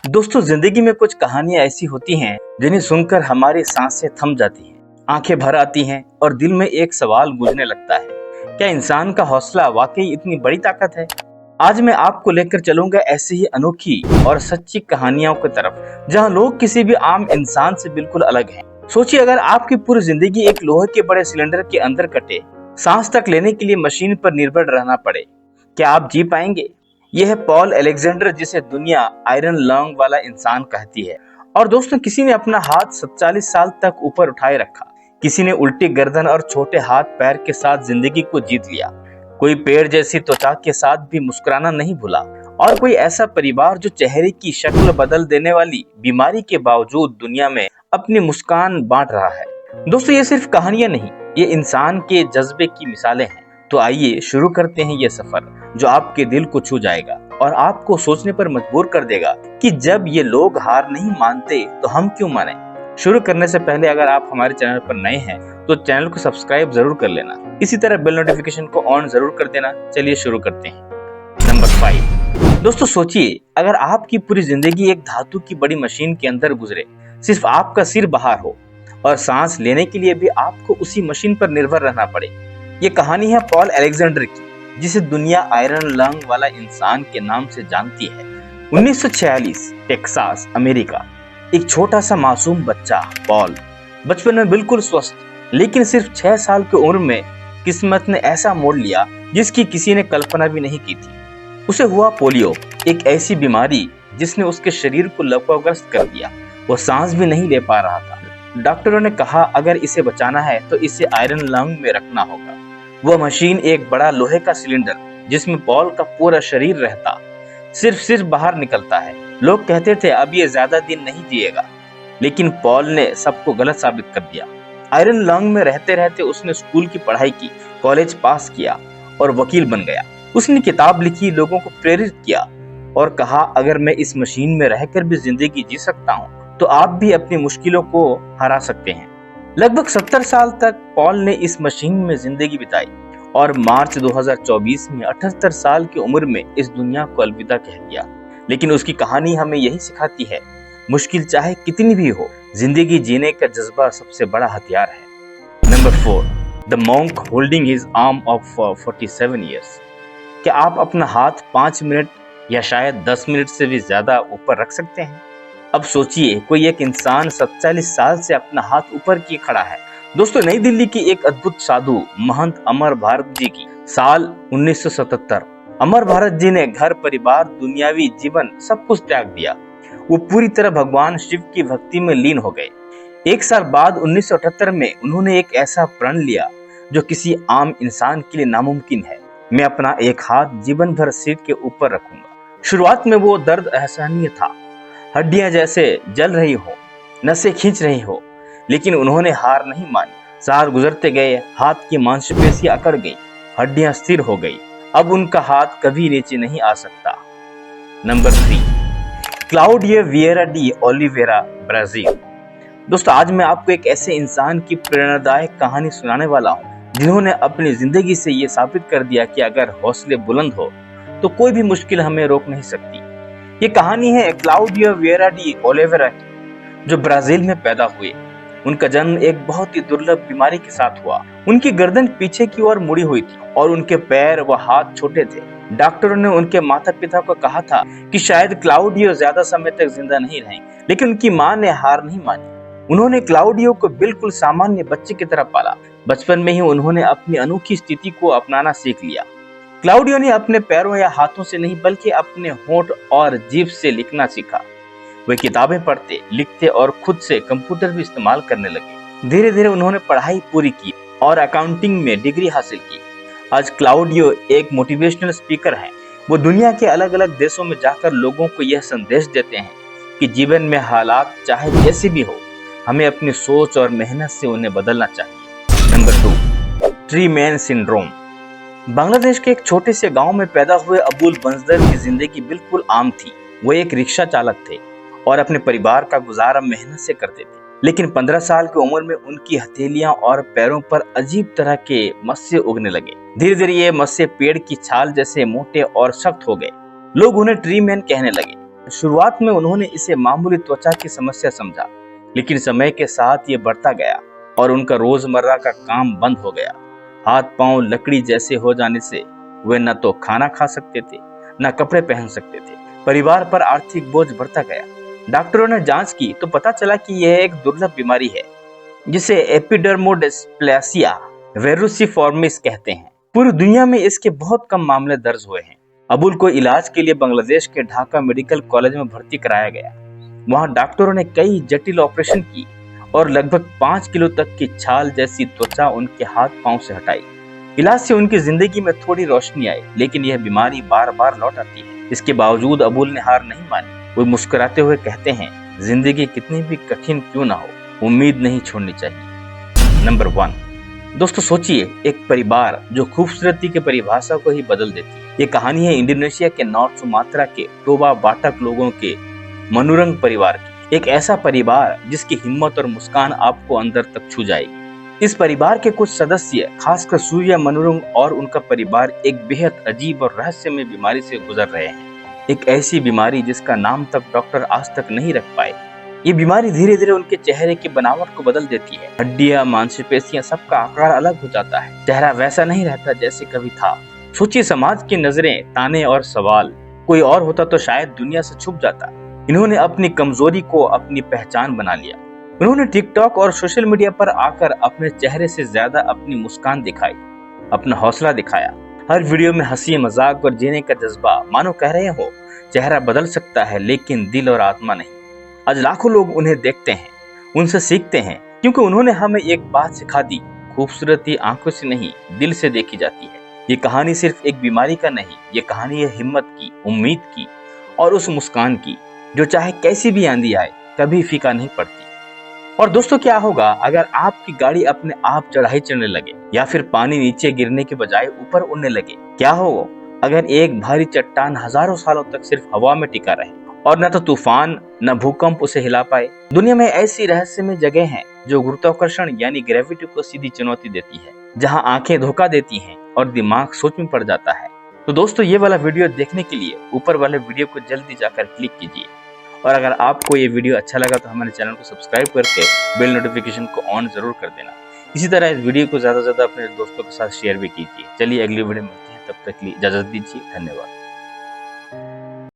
दोस्तों, जिंदगी में कुछ कहानियां ऐसी होती हैं जिन्हें सुनकर हमारी सांसें थम जाती हैं, आंखें भर आती हैं और दिल में एक सवाल गूंजने लगता है। क्या इंसान का हौसला वाकई इतनी बड़ी ताकत है? आज मैं आपको लेकर चलूंगा ऐसी ही अनोखी और सच्ची कहानियों की तरफ, जहां लोग किसी भी आम इंसान से बिल्कुल अलग हैं। सोचिए, अगर आपकी पूरी जिंदगी एक लोहे के बड़े सिलेंडर के अंदर कटे, सांस तक लेने के लिए मशीन पर निर्भर रहना पड़े, क्या आप जी पाएंगे? यह है पॉल अलेक्जेंडर, जिसे दुनिया आयरन लंग वाला इंसान कहती है। और दोस्तों, किसी ने अपना हाथ 47 साल तक ऊपर उठाए रखा, किसी ने उल्टी गर्दन और छोटे हाथ पैर के साथ जिंदगी को जीत लिया, कोई पेड़ जैसी त्वचा के साथ भी मुस्कुराना नहीं भूला, और कोई ऐसा परिवार जो चेहरे की शक्ल बदल देने वाली बीमारी के बावजूद दुनिया में अपनी मुस्कान बांट रहा है। दोस्तों, ये सिर्फ कहानियां नहीं, ये इंसान के जज्बे की मिसालें हैं। तो आइए शुरू करते हैं ये सफर, जो आपके दिल को छू जाएगा और आपको सोचने पर मजबूर कर देगा कि जब ये लोग हार नहीं मानते तो हम क्यों माने। शुरू करने से पहले अगर आप हमारे चैनल पर नए हैं तो चैनल को सब्सक्राइब जरूर कर लेना, इसी तरह बेल नोटिफिकेशन को ऑन जरूर कर देना। चलिए शुरू करते हैं। नंबर 5। दोस्तों सोचिए, अगर आपकी पूरी जिंदगी एक धातु की बड़ी मशीन के अंदर गुजरे, सिर्फ आपका सिर बाहर हो और सांस लेने के लिए भी आपको उसी मशीन पर निर्भर रहना पड़े। ये कहानी है पॉल अलेक्जेंडर की, जिसे दुनिया आयरन लंग वाला इंसान के नाम से जानती है। 1946 टेक्सास, अमेरिका। एक छोटा सा मासूम बच्चा पॉल, बचपन में बिल्कुल स्वस्थ, लेकिन सिर्फ 6 साल की उम्र में किस्मत ने ऐसा मोड़ लिया जिसकी किसी ने कल्पना भी नहीं की थी। उसे हुआ पोलियो, एक ऐसी बीमारी जिसने उसके शरीर को लकवाग्रस्त कर दिया। वो सांस भी नहीं ले पा रहा था। डॉक्टरों ने कहा अगर इसे बचाना है तो इसे आयरन लंग में रखना होगा। वह मशीन एक बड़ा लोहे का सिलेंडर, जिसमें पॉल का पूरा शरीर रहता, सिर्फ बाहर निकलता है। लोग कहते थे अब ये ज्यादा दिन नहीं जिएगा, लेकिन पॉल ने सबको गलत साबित कर दिया। आयरन लंग में रहते रहते उसने स्कूल की पढ़ाई की, कॉलेज पास किया और वकील बन गया। उसने किताब लिखी, लोगों को प्रेरित किया और कहा अगर मैं इस मशीन में रहकर भी जिंदगी जी सकता हूँ तो आप भी अपनी मुश्किलों को हरा सकते हैं। लगभग 70 साल तक पॉल ने इस मशीन में जिंदगी बिताई और मार्च 2024 में 78 साल की उम्र में इस दुनिया को अलविदा कह दिया। लेकिन उसकी कहानी हमें यही सिखाती है, मुश्किल चाहे कितनी भी हो, जिंदगी जीने का जज्बा सबसे बड़ा हथियार है। Number 4, the monk holding his arm of 47 years. क्या आप अपना हाथ 5 मिनट या शायद 10 मिनट से भी ज्यादा ऊपर रख सकते हैं? अब सोचिए, कोई एक इंसान 47 साल से अपना हाथ ऊपर किए खड़ा है। दोस्तों, नई दिल्ली की एक अद्भुत साधु महंत अमर भारत जी की, साल 1977। अमर भारत जी ने घर, परिवार, दुनियावी जीवन सब कुछ त्याग दिया। वो पूरी तरह भगवान शिव की भक्ति में लीन हो गए। 1 साल बाद 1978 में उन्होंने एक ऐसा प्रण लिया जो किसी आम इंसान के लिए नामुमकिन है। मैं अपना एक हाथ जीवन भर सिर के ऊपर रखूंगा। शुरुआत में वो दर्द असहनीय था, हड्डियां जैसे जल रही हो, नसें खींच रही हो, लेकिन उन्होंने हार नहीं मानी। साल गुजरते गए, हाथ की मांसपेशियां अकड़ गई, हड्डियां स्थिर हो गई। अब उनका हाथ कभी नीचे नहीं आ सकता। Number 3, Claudio Vieira de Oliveira, Brazil. दोस्तों, आज मैं आपको एक ऐसे इंसान की प्रेरणादायक कहानी सुनाने वाला हूँ जिन्होंने अपनी जिंदगी से ये साबित कर दिया कि अगर हौसले बुलंद हो तो कोई भी मुश्किल हमें रोक नहीं सकती। ये कहानी है क्लाउडियो विएरा डी ओलिवेरा की, जो ब्राजील में पैदा हुए। उनका जन्म एक बहुत ही दुर्लभ बीमारी के साथ हुआ। उनकी गर्दन पीछे की ओर मुड़ी हुई थी और उनके पैर व हाथ छोटे थे। डॉक्टरों ने उनके माता पिता को कहा था कि शायद क्लाउडियो ज्यादा समय तक जिंदा नहीं रहेंगे, लेकिन उनकी मां ने हार नहीं मानी। उन्होंने क्लाउडियो को बिल्कुल सामान्य बच्चे की तरह पाला। बचपन में ही उन्होंने अपनी अनोखी स्थिति को अपनाना सीख लिया। क्लाउडियो ने अपने पैरों या हाथों से नहीं, बल्कि अपने होंठ और जीभ से लिखना सीखा। वे किताबें पढ़ते, लिखते और खुद से कंप्यूटर भी इस्तेमाल करने लगे। धीरे धीरे उन्होंने पढ़ाई पूरी की और अकाउंटिंग में डिग्री हासिल की। आज क्लाउडियो एक मोटिवेशनल स्पीकर हैं। वो दुनिया के अलग अलग देशों में जाकर लोगों को यह संदेश देते हैं कि जीवन में हालात चाहे जैसे भी हो, हमें अपनी सोच और मेहनत से उन्हें बदलना चाहिए। Number 2, tree man syndrome. Bangladesh के एक छोटे से गांव में पैदा हुए अबुल बंजदर की जिंदगी बिल्कुल आम थी। वो एक रिक्शा चालक थे और अपने परिवार का गुजारा मेहनत से करते थे। लेकिन 15 साल की उम्र में उनकी हथेलियां और पैरों पर अजीब तरह के मस्से उगने लगे। धीरे धीरे ये मस्से पेड़ की छाल जैसे मोटे और सख्त हो गए। लोग उन्हें ट्री मैन कहने लगे। शुरुआत में उन्होंने इसे मामूली त्वचा की समस्या समझा, लेकिन समय के साथ ये बढ़ता गया और उनका रोजमर्रा का काम बंद हो गया। हाथ पांव लकड़ी जैसे हो जाने से वे न तो खाना खा सकते थे, न कपड़े पहन सकते थे। परिवार पर आर्थिक बोझ बढ़ता गया। डॉक्टरों ने जांच की तो पता चला कि यह एक दुर्लभ बीमारी है जिसे एपिडर्मोडिस्प्लेसिया वेरुसिफॉर्मिस कहते हैं। पूरी दुनिया में इसके बहुत कम मामले दर्ज हुए हैं। अबुल को इलाज के लिए बांग्लादेश के ढाका मेडिकल कॉलेज में भर्ती कराया गया। वहां डॉक्टरों ने कई जटिल ऑपरेशन की और लगभग 5 किलो तक की छाल जैसी त्वचा उनके हाथ पांव से हटाई। इलाज से उनकी जिंदगी में थोड़ी रोशनी आई, लेकिन यह बीमारी बार बार लौट आती है। इसके बावजूद अबुल ने हार नहीं मानी। वो मुस्कुराते हुए कहते हैं, जिंदगी कितनी भी कठिन क्यों ना हो, उम्मीद नहीं छोड़नी चाहिए। नंबर 1, दोस्तों सोचिए, एक परिवार जो खूबसूरती की परिभाषा को ही बदल देती है। ये कहानी है इंडोनेशिया के नॉर्थ सुमात्रा के टोबा बाटक लोगों के मनुरंग परिवार की। एक ऐसा परिवार जिसकी हिम्मत और मुस्कान आपको अंदर तक छू जाएगी। इस परिवार के कुछ सदस्य, खासकर सूर्या मनुरंग और उनका परिवार, एक बेहद अजीब और रहस्यमय बीमारी से गुजर रहे हैं। एक ऐसी बीमारी जिसका नाम तक डॉक्टर आज तक नहीं रख पाए। ये बीमारी धीरे धीरे उनके चेहरे की बनावट को बदल देती है। हड्डियां, मांसपेशियां, सबका आकार अलग हो जाता है। चेहरा वैसा नहीं रहता जैसे कभी था। सोचिए, समाज की नजरें, ताने और सवाल। कोई और होता तो शायद दुनिया से छुप जाता। इन्होंने अपनी कमजोरी को अपनी पहचान बना लिया। उन्होंने टिकटॉक और सोशल मीडिया पर आकर अपने चेहरे से ज्यादा अपनी मुस्कान दिखाई, अपना हौसला दिखाया। हर वीडियो में हंसी, मजाक और जीने का जज्बा, मानो कह रहे हो चेहरा बदल सकता है लेकिन दिल और आत्मा नहीं। आज लाखों लोग उन्हें देखते हैं, उनसे सीखते हैं, क्योंकि उन्होंने हमें एक बात सिखा दी, खूबसूरती आंखों से नहीं, दिल से देखी जाती है। ये कहानी सिर्फ एक बीमारी का नहीं, ये कहानी है हिम्मत की, उम्मीद की और उस मुस्कान की जो चाहे कैसी भी आंधी आए कभी फीका नहीं पड़ती। और दोस्तों, क्या होगा अगर आपकी गाड़ी अपने आप चढ़ाई चढ़ने लगे या फिर पानी नीचे गिरने के बजाय ऊपर उड़ने लगे? क्या हो अगर एक भारी चट्टान हजारों सालों तक सिर्फ हवा में टिका रहे और न तो तूफान न भूकंप उसे हिला पाए? दुनिया में ऐसी रहस्यमय जगह हैं जो गुरुत्वाकर्षण यानी ग्रेविटी को सीधी चुनौती देती है, जहां आंखें धोखा देती हैं और दिमाग सोच में पड़ जाता है। तो दोस्तों, ये वाला वीडियो देखने के लिए ऊपर वाले वीडियो को जल्दी जाकर क्लिक कीजिए। और अगर आपको ये वीडियो अच्छा लगा तो हमारे चैनल को सब्सक्राइब करके बेल नोटिफिकेशन को ऑन जरूर कर देना। इसी तरह इस वीडियो को ज्यादा से ज्यादा अपने दोस्तों के साथ शेयर भी कीजिए। चलिए अगली वीडियो में मिलते हैं, तब तक के लिए इजाजत दीजिए। धन्यवाद।